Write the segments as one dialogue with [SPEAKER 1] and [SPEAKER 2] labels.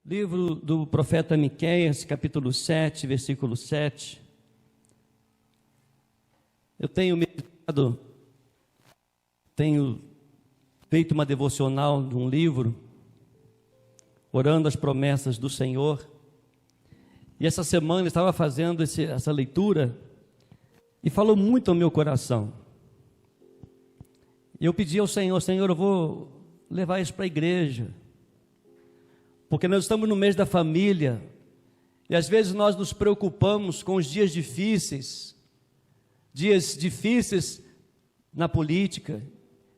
[SPEAKER 1] Livro do profeta Miqueias, capítulo 7, versículo 7. Eu tenho meditado, tenho feito uma devocional de um livro, orando as promessas do Senhor. E essa semana eu estava fazendo essa leitura e falou muito ao meu coração. E eu pedi ao Senhor, Senhor, eu vou levar isso para a igreja, porque nós estamos no mês da família, e às vezes nós nos preocupamos com os dias difíceis na política,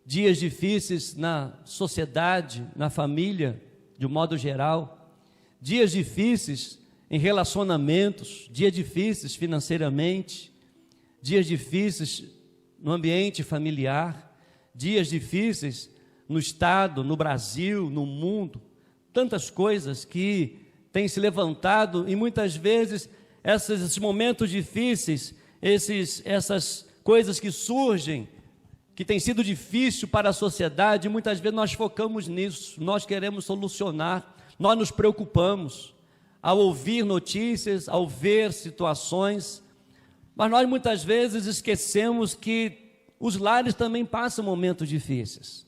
[SPEAKER 1] dias difíceis na sociedade, na família, de um modo geral, dias difíceis em relacionamentos, dias difíceis financeiramente, dias difíceis no ambiente familiar, dias difíceis no estado, no Brasil, no mundo, tantas coisas que têm se levantado, e muitas vezes esses momentos difíceis, essas coisas que surgem, que tem sido difícil para a sociedade, muitas vezes nós focamos nisso, nós queremos solucionar, nós nos preocupamos ao ouvir notícias, ao ver situações, mas nós muitas vezes esquecemos que os lares também passam momentos difíceis.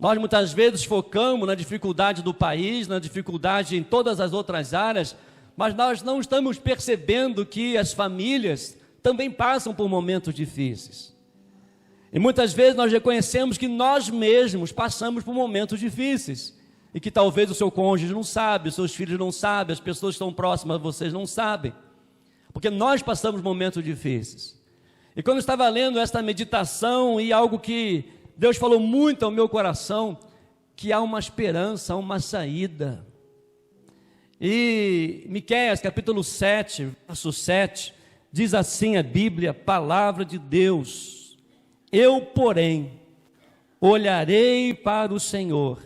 [SPEAKER 1] Nós muitas vezes focamos na dificuldade do país, na dificuldade em todas as outras áreas, mas nós não estamos percebendo que as famílias também passam por momentos difíceis. E muitas vezes nós reconhecemos que nós mesmos passamos por momentos difíceis, e que talvez o seu cônjuge não sabe, os seus filhos não sabem, as pessoas que estão próximas a vocês não sabem, porque nós passamos momentos difíceis. E quando eu estava lendo esta meditação, e algo que Deus falou muito ao meu coração, que há uma esperança, há uma saída. E Miqueias, capítulo 7, verso 7, diz assim a Bíblia, palavra de Deus: eu, porém, olharei para o Senhor,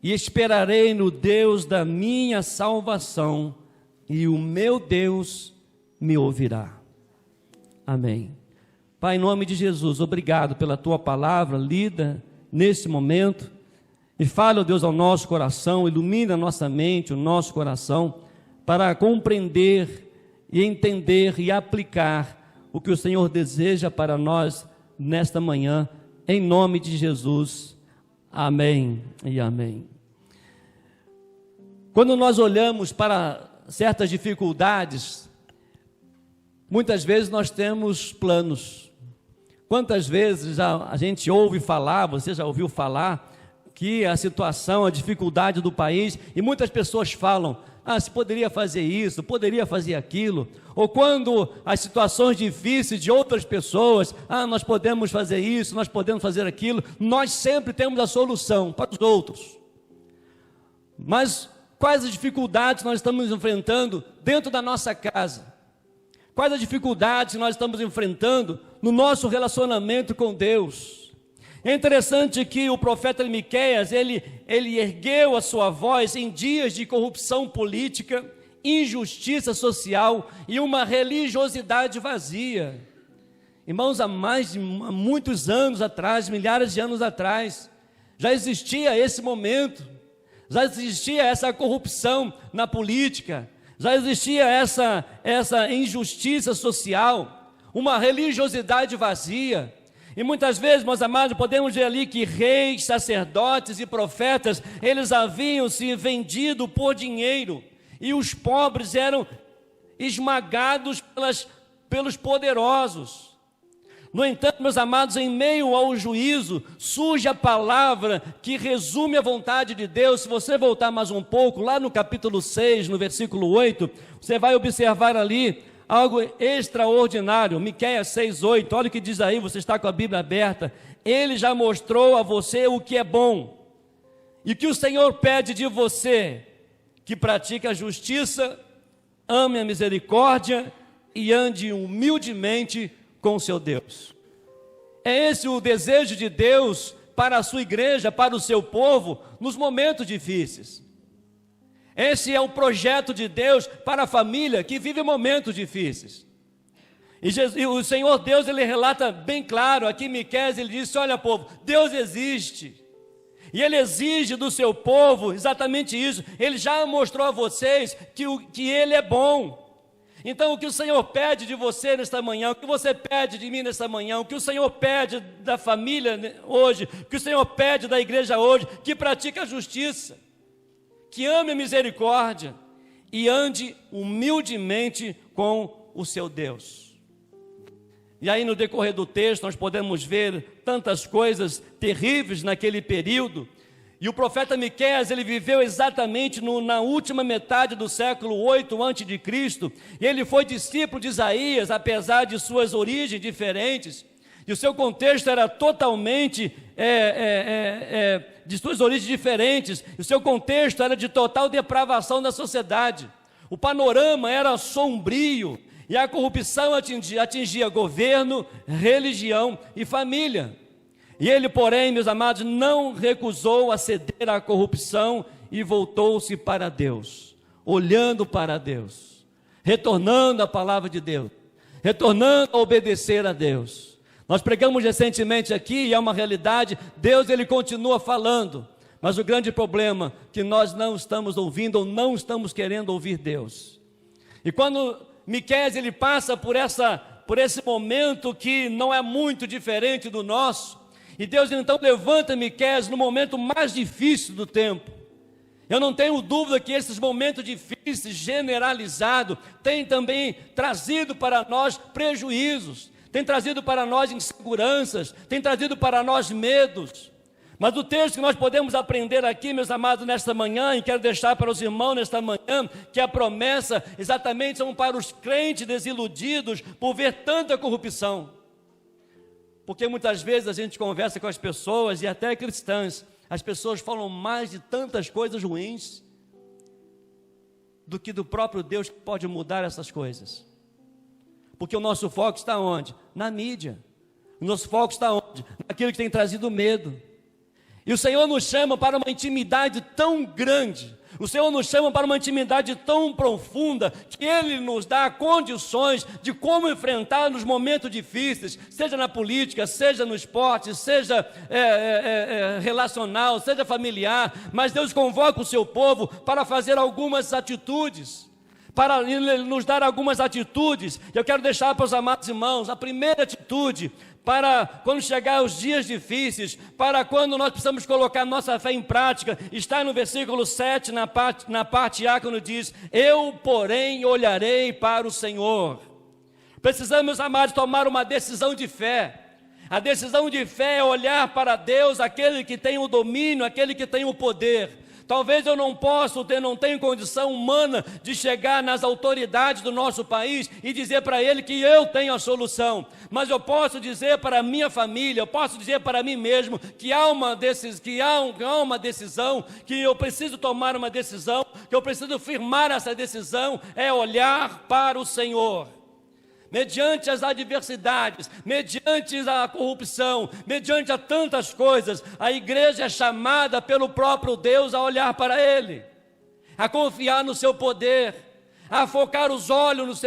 [SPEAKER 1] e esperarei no Deus da minha salvação, e o meu Deus me ouvirá. Amém. Pai, em nome de Jesus, obrigado pela Tua palavra lida nesse momento, e fala, ó Deus, ao nosso coração, ilumina a nossa mente, o nosso coração, para compreender e entender e aplicar o que o Senhor deseja para nós nesta manhã, em nome de Jesus. Amém e amém. Quando nós olhamos para certas dificuldades, muitas vezes nós temos planos. Quantas vezes a gente ouve falar, você já ouviu falar, que a situação, a dificuldade do país, e muitas pessoas falam, se poderia fazer isso, poderia fazer aquilo, ou quando as situações difíceis de outras pessoas, nós podemos fazer isso, nós podemos fazer aquilo, nós sempre temos a solução para os outros. Mas quais as dificuldades nós estamos enfrentando dentro da nossa casa? Quais as dificuldades nós estamos enfrentando no nosso relacionamento com Deus? É interessante que o profeta Miqueias, ele ergueu a sua voz em dias de corrupção política, injustiça social e uma religiosidade vazia. Irmãos, há muitos anos atrás, milhares de anos atrás, já existia esse momento, já existia essa corrupção na política, já existia essa injustiça social, uma religiosidade vazia. E muitas vezes, meus amados, podemos ver ali que reis, sacerdotes e profetas, eles haviam se vendido por dinheiro, e os pobres eram esmagados pelos poderosos. No entanto, meus amados, em meio ao juízo, surge a palavra que resume a vontade de Deus. Se você voltar mais um pouco, lá no capítulo 6, no versículo 8, você vai observar ali algo extraordinário. Miqueias 6:8, olha o que diz aí, você está com a Bíblia aberta. Ele já mostrou a você o que é bom, e que o Senhor pede de você, que pratique a justiça, ame a misericórdia e ande humildemente com o seu Deus. É esse o desejo de Deus para a sua igreja, para o seu povo, nos momentos difíceis. Esse é o projeto de Deus para a família que vive momentos difíceis. E o Senhor Deus, ele relata bem claro, aqui em Miqueias ele disse, olha povo, Deus existe. E Ele exige do seu povo exatamente isso. Ele já mostrou a vocês que Ele é bom. Então o que o Senhor pede de você nesta manhã, o que você pede de mim nesta manhã, o que o Senhor pede da família hoje, o que o Senhor pede da igreja hoje, que pratique a justiça, que ame a misericórdia e ande humildemente com o seu Deus. E aí no decorrer do texto nós podemos ver tantas coisas terríveis naquele período. E o profeta Miqueias, ele viveu exatamente na última metade do século 8 a.C., e ele foi discípulo de Isaías, apesar de suas origens diferentes, e o seu contexto era totalmente, de suas origens diferentes, e o seu contexto era de total depravação da sociedade. O panorama era sombrio, e a corrupção atingia governo, religião e família. E ele, porém, meus amados, não recusou a ceder à corrupção e voltou-se para Deus, olhando para Deus, retornando à palavra de Deus, retornando a obedecer a Deus. Nós pregamos recentemente aqui, e é uma realidade, Deus ele continua falando, mas o grande problema é que nós não estamos ouvindo ou não estamos querendo ouvir Deus. E quando Miqueias ele passa por esse momento que não é muito diferente do nosso, e Deus então levanta Miqueias no momento mais difícil do tempo. Eu não tenho dúvida que esses momentos difíceis, generalizados, têm também trazido para nós prejuízos, têm trazido para nós inseguranças, têm trazido para nós medos. Mas o texto que nós podemos aprender aqui, meus amados, nesta manhã, e quero deixar para os irmãos nesta manhã, que a promessa exatamente são para os crentes desiludidos por ver tanta corrupção. Porque muitas vezes a gente conversa com as pessoas, e até cristãs, as pessoas falam mais de tantas coisas ruins do que do próprio Deus que pode mudar essas coisas. Porque o nosso foco está onde? Na mídia. O nosso foco está onde? Naquilo que tem trazido medo. E o Senhor nos chama para uma intimidade tão grande, o Senhor nos chama para uma intimidade tão profunda, que Ele nos dá condições de como enfrentar nos momentos difíceis, seja na política, seja no esporte, seja relacional, seja familiar, mas Deus convoca o seu povo para fazer algumas atitudes, para nos dar algumas atitudes. Eu quero deixar para os amados irmãos, a primeira atitude, para quando chegar os dias difíceis, para quando nós precisamos colocar nossa fé em prática, está no versículo 7, na parte A, quando diz: eu, porém, olharei para o Senhor. Precisamos, meus amados, tomar uma decisão de fé. A decisão de fé é olhar para Deus, aquele que tem o domínio, aquele que tem o poder. Talvez eu não tenho condição humana de chegar nas autoridades do nosso país e dizer para ele que eu tenho a solução, mas eu posso dizer para a minha família, eu posso dizer para mim mesmo que há uma decisão, que eu preciso tomar uma decisão, que eu preciso firmar essa decisão, é olhar para o Senhor. Mediante as adversidades, mediante a corrupção, mediante a tantas coisas, a igreja é chamada pelo próprio Deus a olhar para Ele, a confiar no seu poder, a focar os olhos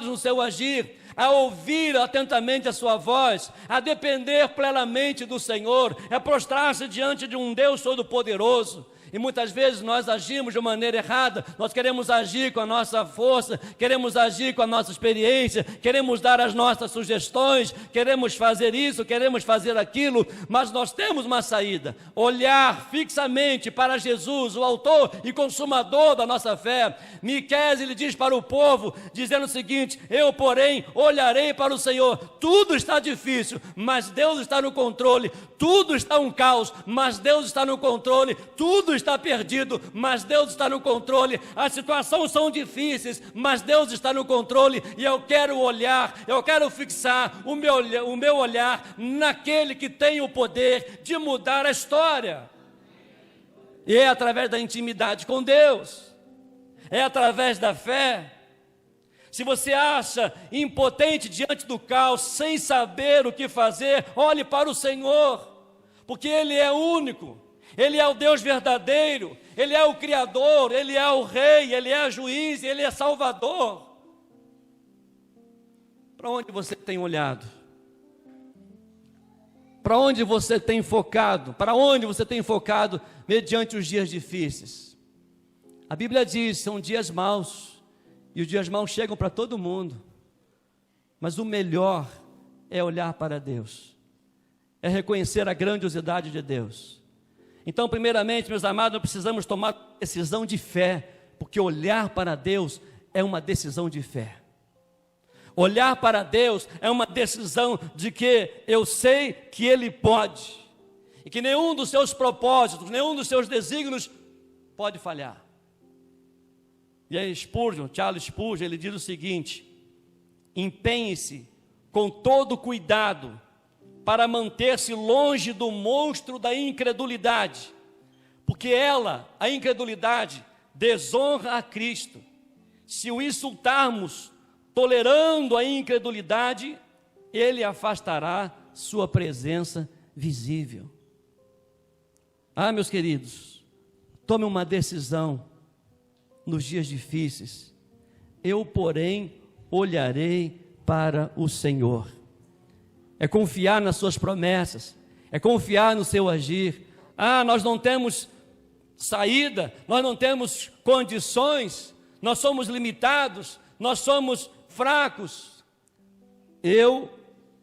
[SPEAKER 1] no seu agir, a ouvir atentamente a sua voz, a depender plenamente do Senhor, a prostrar-se diante de um Deus Todo-Poderoso. E muitas vezes nós agimos de maneira errada, nós queremos agir com a nossa força, queremos agir com a nossa experiência, queremos dar as nossas sugestões, queremos fazer isso, queremos fazer aquilo, mas nós temos uma saída: olhar fixamente para Jesus, o autor e consumador da nossa fé. Miqueias ele diz para o povo, dizendo o seguinte: eu, porém, olharei para o Senhor. Tudo está difícil, mas Deus está no controle. Tudo está um caos, mas Deus está no controle. Tudo está perdido, mas Deus está no controle. As situações são difíceis, mas Deus está no controle. E eu quero olhar, eu quero fixar o meu olhar naquele que tem o poder de mudar a história. E é através da intimidade com Deus, é através da fé. Se você acha impotente diante do caos, sem saber o que fazer, olhe para o Senhor, porque Ele é único, Ele é o Deus verdadeiro, Ele é o Criador, Ele é o Rei, Ele é juiz, Ele é Salvador. Para onde você tem olhado? Para onde você tem focado? Para onde você tem focado mediante os dias difíceis? A Bíblia diz, são dias maus, e os dias maus chegam para todo mundo, mas o melhor é olhar para Deus, é reconhecer a grandiosidade de Deus. Então, primeiramente, meus amados, nós precisamos tomar decisão de fé, porque olhar para Deus é uma decisão de fé. Olhar para Deus é uma decisão de que eu sei que Ele pode, e que nenhum dos seus propósitos, nenhum dos seus desígnios pode falhar. E aí Charles Spurgeon, ele diz o seguinte: empenhe-se com todo cuidado para manter-se longe do monstro da incredulidade, porque ela, a incredulidade, desonra a Cristo. Se o insultarmos, tolerando a incredulidade, Ele afastará sua presença visível. Ah, meus queridos, tome uma decisão nos dias difíceis. Eu, porém, olharei para o Senhor. É confiar nas suas promessas, é confiar no seu agir. Ah, nós não temos saída, nós não temos condições, nós somos limitados, nós somos fracos. Eu,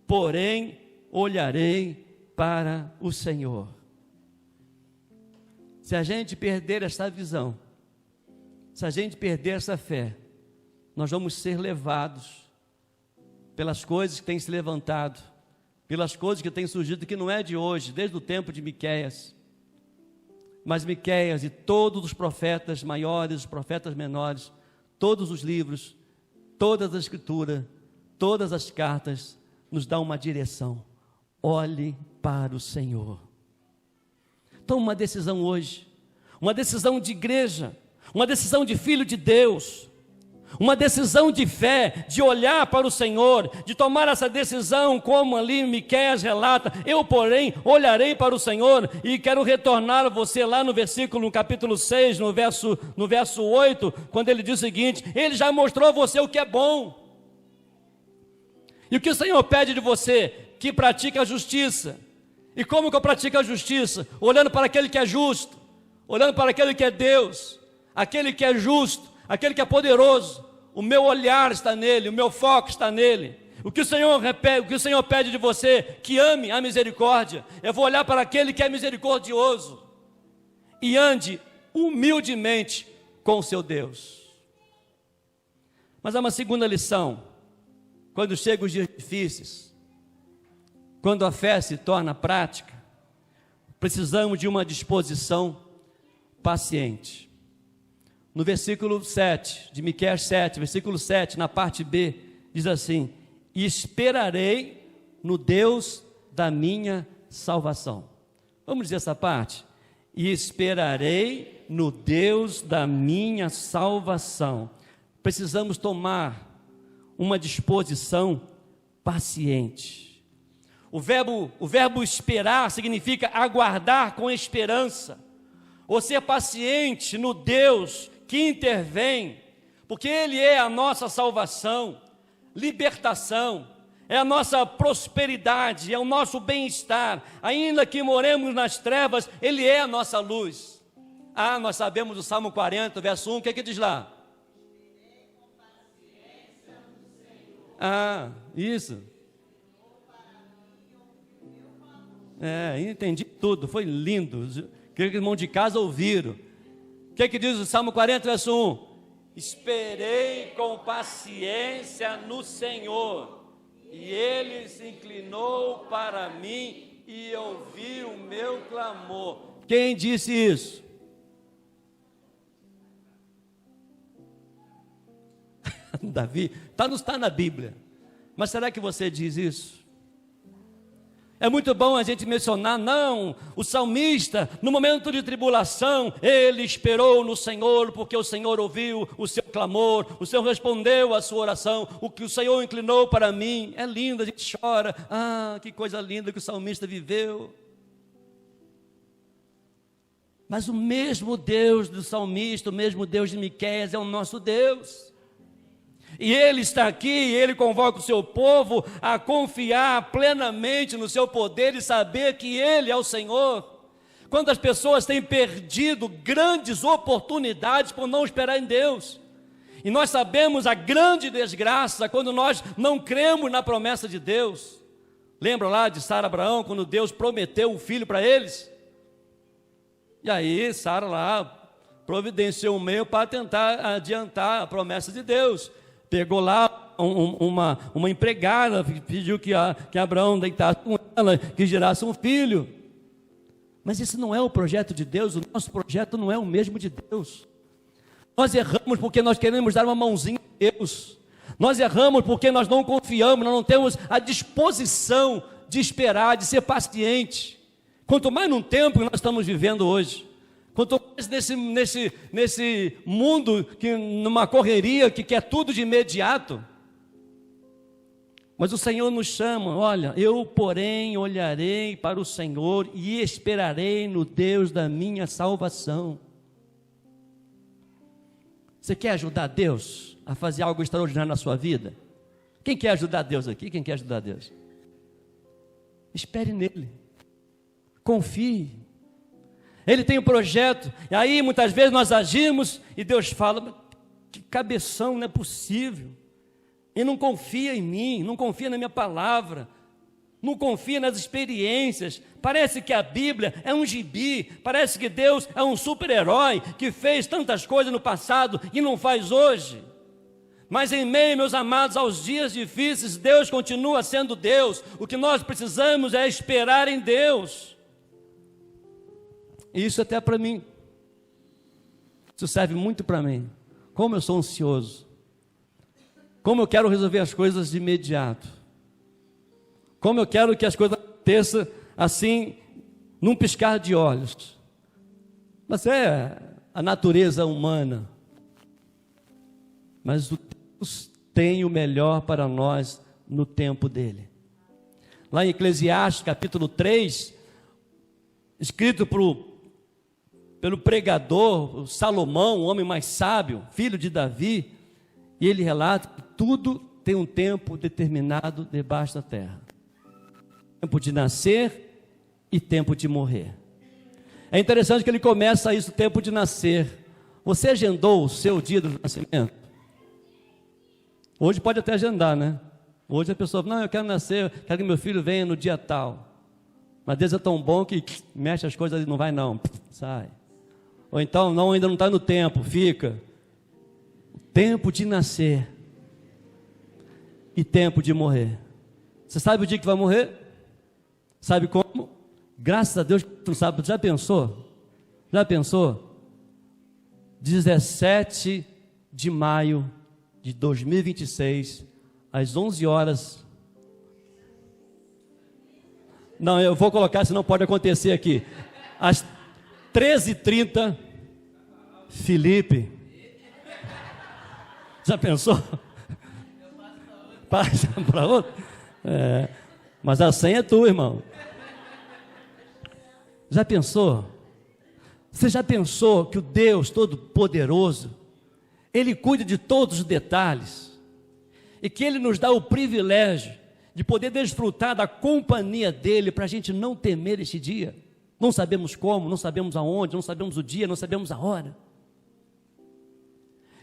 [SPEAKER 1] porém, olharei para o Senhor. Se a gente perder essa visão, se a gente perder essa fé, nós vamos ser levados pelas coisas que têm se levantado, pelas coisas que têm surgido, que não é de hoje, desde o tempo de Miqueias. Mas Miqueias e todos os profetas maiores, os profetas menores, todos os livros, toda a Escritura, todas as cartas, nos dão uma direção: olhe para o Senhor. Toma uma decisão hoje, uma decisão de igreja, uma decisão de filho de Deus, uma decisão de fé, de olhar para o Senhor, de tomar essa decisão, como ali Miqueias relata: eu, porém, olharei para o Senhor. E quero retornar a você lá no versículo, no capítulo 6, no verso 8, quando ele diz o seguinte: Ele já mostrou a você o que é bom. E o que o Senhor pede de você? Que pratique a justiça. E como que eu pratico a justiça? Olhando para aquele que é justo, olhando para aquele que é Deus, aquele que é justo, aquele que é poderoso. O meu olhar está nele, o meu foco está nele. O que o Senhor pede de você? Que ame a misericórdia. Eu vou olhar para aquele que é misericordioso e ande humildemente com o seu Deus. Mas há uma segunda lição. Quando chegam os dias difíceis, quando a fé se torna prática, precisamos de uma disposição paciente. No versículo 7, de Miqueias 7, versículo 7, na parte B, diz assim: e esperarei no Deus da minha salvação. Vamos dizer essa parte? E esperarei no Deus da minha salvação. Precisamos tomar uma disposição paciente. O verbo esperar significa aguardar com esperança, ou ser paciente no Deus que intervém, porque Ele é a nossa salvação, libertação, é a nossa prosperidade, é o nosso bem-estar. Ainda que moremos nas trevas, Ele é a nossa luz. Ah, nós sabemos o Salmo 40, verso 1, o que é que diz lá? Ah, isso. Entendi tudo, foi lindo. Creio que os irmãos de casa ouviram. O que é que diz o Salmo 40, verso 1? Esperei com paciência no Senhor, e Ele se inclinou para mim e ouviu o meu clamor. Quem disse isso? Davi. Está na Bíblia. Mas será que você diz isso? É muito bom a gente mencionar, não, o salmista, no momento de tribulação, ele esperou no Senhor, porque o Senhor ouviu o seu clamor, o Senhor respondeu a sua oração, o que o Senhor inclinou para mim. É lindo, a gente chora, que coisa linda que o salmista viveu. Mas o mesmo Deus do salmista, o mesmo Deus de Miqueias é o nosso Deus. E Ele está aqui, e Ele convoca o seu povo a confiar plenamente no seu poder e saber que Ele é o Senhor. Quantas pessoas têm perdido grandes oportunidades por não esperar em Deus? E nós sabemos a grande desgraça quando nós não cremos na promessa de Deus. Lembra lá de Sara e Abraão, quando Deus prometeu um filho para eles? E aí Sara lá providenciou um meio para tentar adiantar a promessa de Deus. Pegou lá uma empregada, pediu que Abraão deitasse com ela, que gerasse um filho. Mas esse não é o projeto de Deus, o nosso projeto não é o mesmo de Deus. Nós erramos porque nós queremos dar uma mãozinha a Deus. Nós erramos porque nós não confiamos, nós não temos a disposição de esperar, de ser paciente. Quanto mais num tempo que nós estamos vivendo hoje, quanto mais nesse mundo, numa correria que quer tudo de imediato. Mas o Senhor nos chama, olha, eu porém olharei para o Senhor e esperarei no Deus da minha salvação. Você quer ajudar Deus a fazer algo extraordinário na sua vida? Quem quer ajudar Deus aqui? Quem quer ajudar Deus? Espere nele, confie. Ele tem um projeto, e aí muitas vezes nós agimos e Deus fala, que cabeção, não é possível. E não confia em mim, não confia na minha palavra, não confia nas experiências. Parece que a Bíblia é um gibi, parece que Deus é um super-herói que fez tantas coisas no passado e não faz hoje. Mas em meio, meus amados, aos dias difíceis, Deus continua sendo Deus. O que nós precisamos é esperar em Deus. E isso até para mim, isso serve muito para mim. Como eu sou ansioso, como eu quero resolver as coisas de imediato, como eu quero que as coisas aconteçam assim, num piscar de olhos. Mas é a natureza humana. Mas Deus tem o melhor para nós no tempo dele. Lá em Eclesiastes capítulo 3, escrito pelo pregador Salomão, o homem mais sábio, filho de Davi, e ele relata que tudo tem um tempo determinado debaixo da terra. Tempo de nascer e tempo de morrer. É interessante que ele começa isso, tempo de nascer. Você agendou o seu dia do nascimento? Hoje pode até agendar, né? Hoje a pessoa fala, não, eu quero nascer, quero que meu filho venha no dia tal. Mas Deus é tão bom que mexe as coisas e não vai não, sai. Ou então, não, ainda não está no tempo, fica. Tempo de nascer e tempo de morrer. Você sabe o dia que vai morrer? Sabe como? Graças a Deus, tu sabe, já pensou? Já pensou? 17 de maio de 2026, às 11 horas. Não, eu vou colocar, senão pode acontecer aqui. Às 13h30, Felipe. Já pensou? Passa para outro? É, mas a senha é tua, irmão. Já pensou? Você já pensou que o Deus Todo-Poderoso, Ele cuida de todos os detalhes, e que Ele nos dá o privilégio de poder desfrutar da companhia dEle, para a gente não temer este dia? Não sabemos como, não sabemos aonde, não sabemos o dia, não sabemos a hora.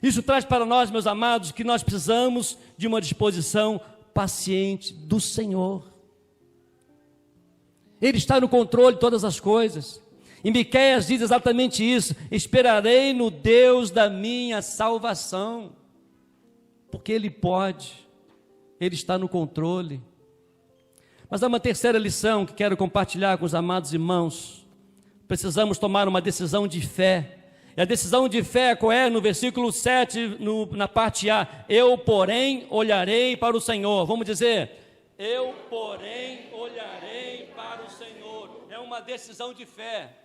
[SPEAKER 1] Isso traz para nós, meus amados, que nós precisamos de uma disposição paciente do Senhor. Ele está no controle de todas as coisas. E Miqueias diz exatamente isso: esperarei no Deus da minha salvação, porque Ele pode, Ele está no controle. Mas há uma terceira lição que quero compartilhar com os amados irmãos. Precisamos tomar uma decisão de fé. E a decisão de fé qual é? No versículo 7, na parte A: eu porém olharei para o Senhor. Vamos dizer, eu porém olharei para o Senhor. É uma decisão de fé.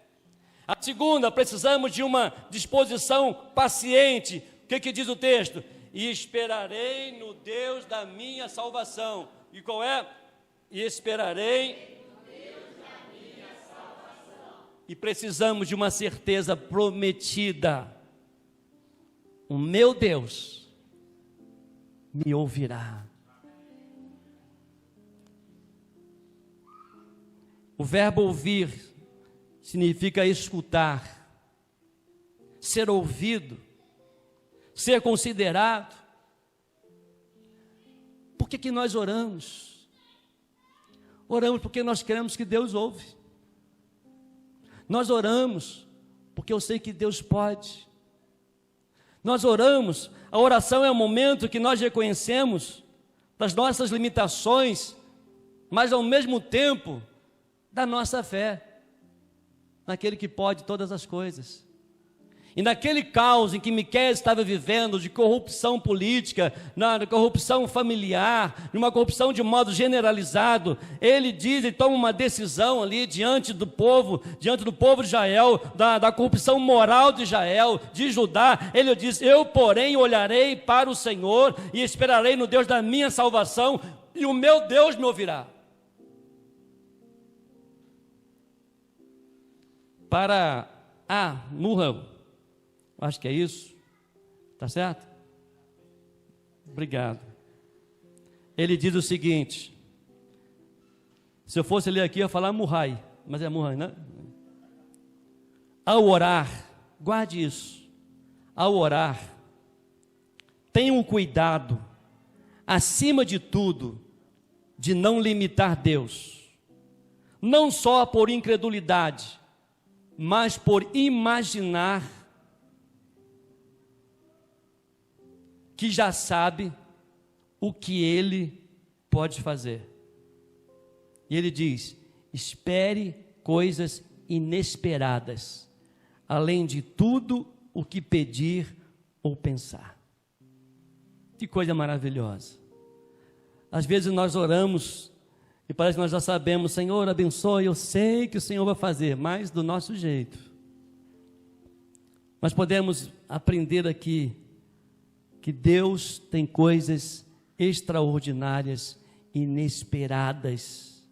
[SPEAKER 1] A segunda, precisamos de uma disposição paciente. O que diz o texto? E esperarei no Deus da minha salvação. E qual é? E esperarei no Deus da minha salvação. E precisamos de uma certeza prometida. O meu Deus me ouvirá. O verbo ouvir significa escutar, ser ouvido, ser considerado. Por que nós oramos? Oramos porque nós queremos que Deus ouve. Nós oramos porque eu sei que Deus pode. Nós oramos, a oração é o momento que nós reconhecemos das nossas limitações, mas ao mesmo tempo da nossa fé naquele que pode todas as coisas. E naquele caos em que Miqueias estava vivendo, de corrupção política, na corrupção familiar, numa corrupção de modo generalizado, ele diz, ele toma uma decisão ali diante do povo de Israel, da corrupção moral de Israel, de Judá. Ele diz: eu, porém, olharei para o Senhor e esperarei no Deus da minha salvação, e o meu Deus me ouvirá. Para Nurra, acho que é isso, tá certo? Obrigado. Ele diz o seguinte, se eu fosse ler aqui, eu ia falar Murrai, mas é Murrai, né? Ao orar, guarde isso, ao orar, tenha um cuidado, acima de tudo, de não limitar Deus, não só por incredulidade, mas por imaginar que já sabe o que Ele pode fazer. E Ele diz: espere coisas inesperadas, além de tudo o que pedir ou pensar. Que coisa maravilhosa. Às vezes nós oramos e parece que nós já sabemos: Senhor, abençoe, eu sei que o Senhor vai fazer, mas do nosso jeito. Mas podemos aprender aqui que Deus tem coisas extraordinárias, inesperadas,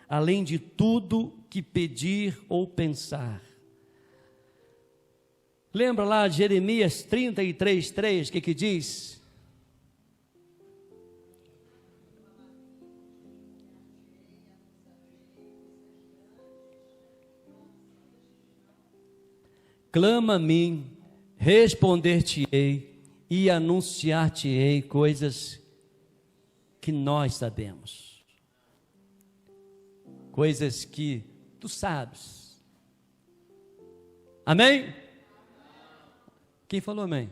[SPEAKER 1] além de tudo que pedir ou pensar. Lembra lá de Jeremias 33:3, o que diz? Clama a mim, responder-te-ei e anunciar-te-ei coisas que nós sabemos, coisas que tu sabes. Amém? Quem falou amém?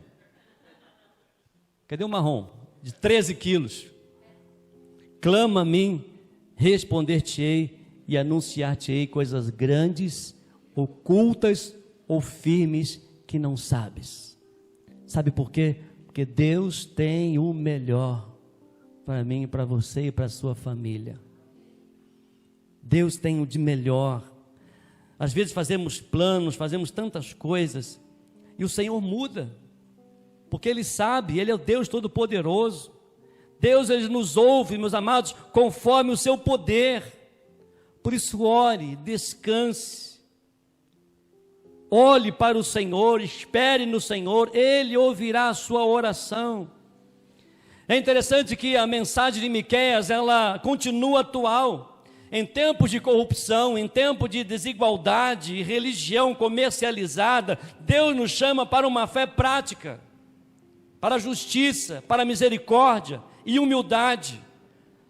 [SPEAKER 1] Cadê o marrom? De 13 quilos. Clama a mim, responder-te-ei e anunciar-te-ei coisas grandes, ocultas ou firmes que não sabes. Sabe por quê? Porque Deus tem o melhor para mim, para você e para a sua família. Deus tem o de melhor. Às vezes fazemos planos, fazemos tantas coisas e o Senhor muda, porque Ele sabe, Ele é o Deus Todo-Poderoso. Deus, Ele nos ouve, meus amados, conforme o seu poder. Por isso ore, descanse, olhe para o Senhor, espere no Senhor, Ele ouvirá a sua oração. É interessante que a mensagem de Miqueias, ela continua atual. Em tempos de corrupção, em tempos de desigualdade e religião comercializada, Deus nos chama para uma fé prática, para a justiça, para a misericórdia e humildade.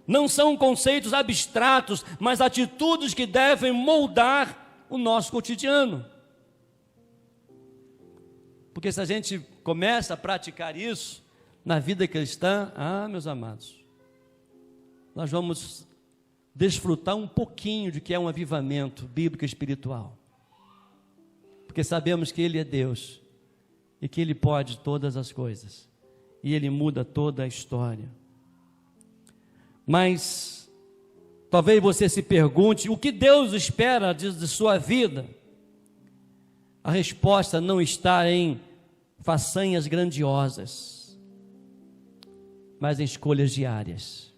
[SPEAKER 1] Não são conceitos abstratos, mas atitudes que devem moldar o nosso cotidiano. Porque se a gente começa a praticar isso na vida cristã, meus amados, nós vamos desfrutar um pouquinho de que é um avivamento bíblico e espiritual. Porque sabemos que Ele é Deus e que Ele pode todas as coisas e Ele muda toda a história. Mas talvez você se pergunte: o que Deus espera de sua vida? A resposta não está em façanhas grandiosas, mas em escolhas diárias.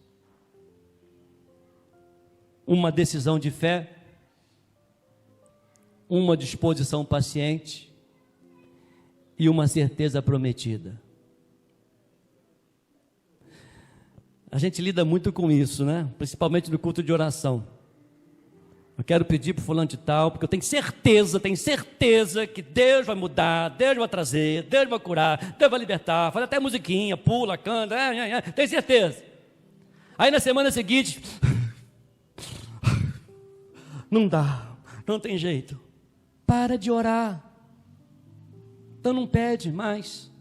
[SPEAKER 1] Uma decisão de fé, uma disposição paciente e uma certeza prometida. A gente lida muito com isso, né? Principalmente no culto de oração. Eu quero pedir para o fulano de tal, porque eu tenho certeza que Deus vai mudar, Deus vai trazer, Deus vai curar, Deus vai libertar, faz até musiquinha, pula, canta, tenho certeza. Aí na semana seguinte, não dá, não tem jeito. Para de orar. Então não pede mais.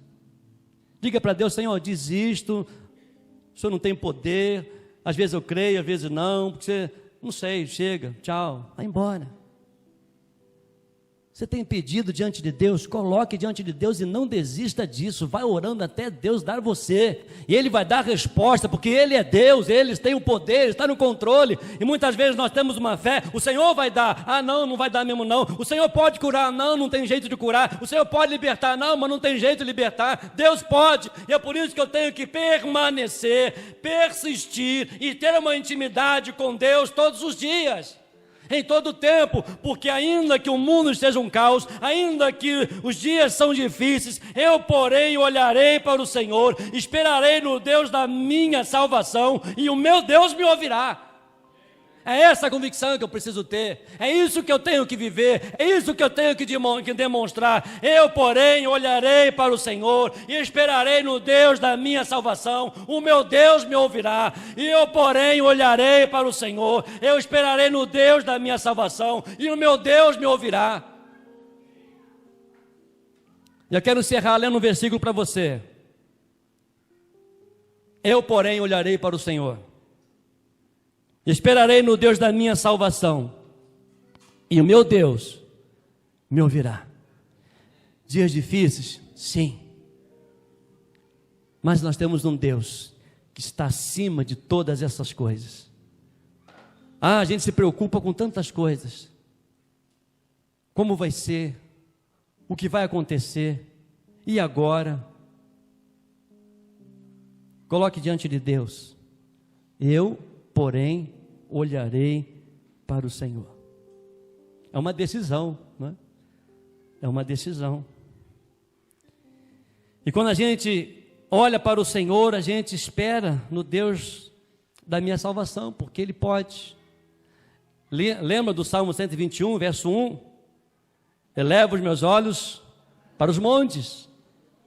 [SPEAKER 1] Diga para Deus: Senhor, desisto, o Senhor não tem poder, às vezes eu creio, às vezes não, porque você, não sei, chega, tchau, vai embora. Você tem pedido diante de Deus, coloque diante de Deus e não desista disso, vai orando até Deus dar você, e Ele vai dar resposta, porque Ele é Deus, Ele tem o poder, Ele está no controle, e muitas vezes nós temos uma fé, o Senhor vai dar, não, não vai dar mesmo não, o Senhor pode curar, não, não tem jeito de curar, o Senhor pode libertar, não, mas não tem jeito de libertar, Deus pode, e é por isso que eu tenho que permanecer, persistir, e ter uma intimidade com Deus todos os dias, em todo o tempo, porque ainda que o mundo esteja um caos, ainda que os dias são difíceis, eu porém olharei para o Senhor, esperarei no Deus da minha salvação, e o meu Deus me ouvirá. É essa a convicção que eu preciso ter, é isso que eu tenho que viver, é isso que eu tenho que demonstrar. Eu porém olharei para o Senhor e esperarei no Deus da minha salvação, o meu Deus me ouvirá. E eu porém olharei para o Senhor, eu esperarei no Deus da minha salvação e o meu Deus me ouvirá. Eu quero encerrar lendo um versículo para você. Eu porém olharei para o Senhor, esperarei no Deus da minha salvação, e o meu Deus me ouvirá. Dias difíceis? Sim. Mas nós temos um Deus que está acima de todas essas coisas. A gente se preocupa com tantas coisas. Como vai ser? O que vai acontecer? E agora? Coloque diante de Deus. Eu porém olharei para o Senhor. É uma decisão, não é? É uma decisão. E quando a gente olha para o Senhor, a gente espera no Deus da minha salvação, porque Ele pode. Lembra do Salmo 121, verso 1? Elevo os meus olhos para os montes,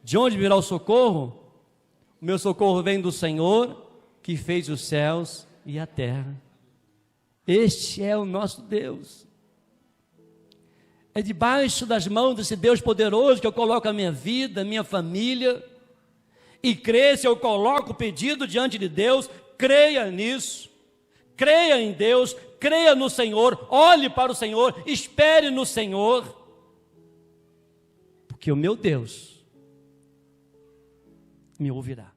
[SPEAKER 1] de onde virá o socorro? O meu socorro vem do Senhor, que fez os céus e a terra. Este é o nosso Deus. É debaixo das mãos desse Deus poderoso que eu coloco a minha vida, a minha família, e creia. Se eu coloco o pedido diante de Deus, creia nisso, creia em Deus, creia no Senhor, olhe para o Senhor, espere no Senhor, porque o meu Deus me ouvirá.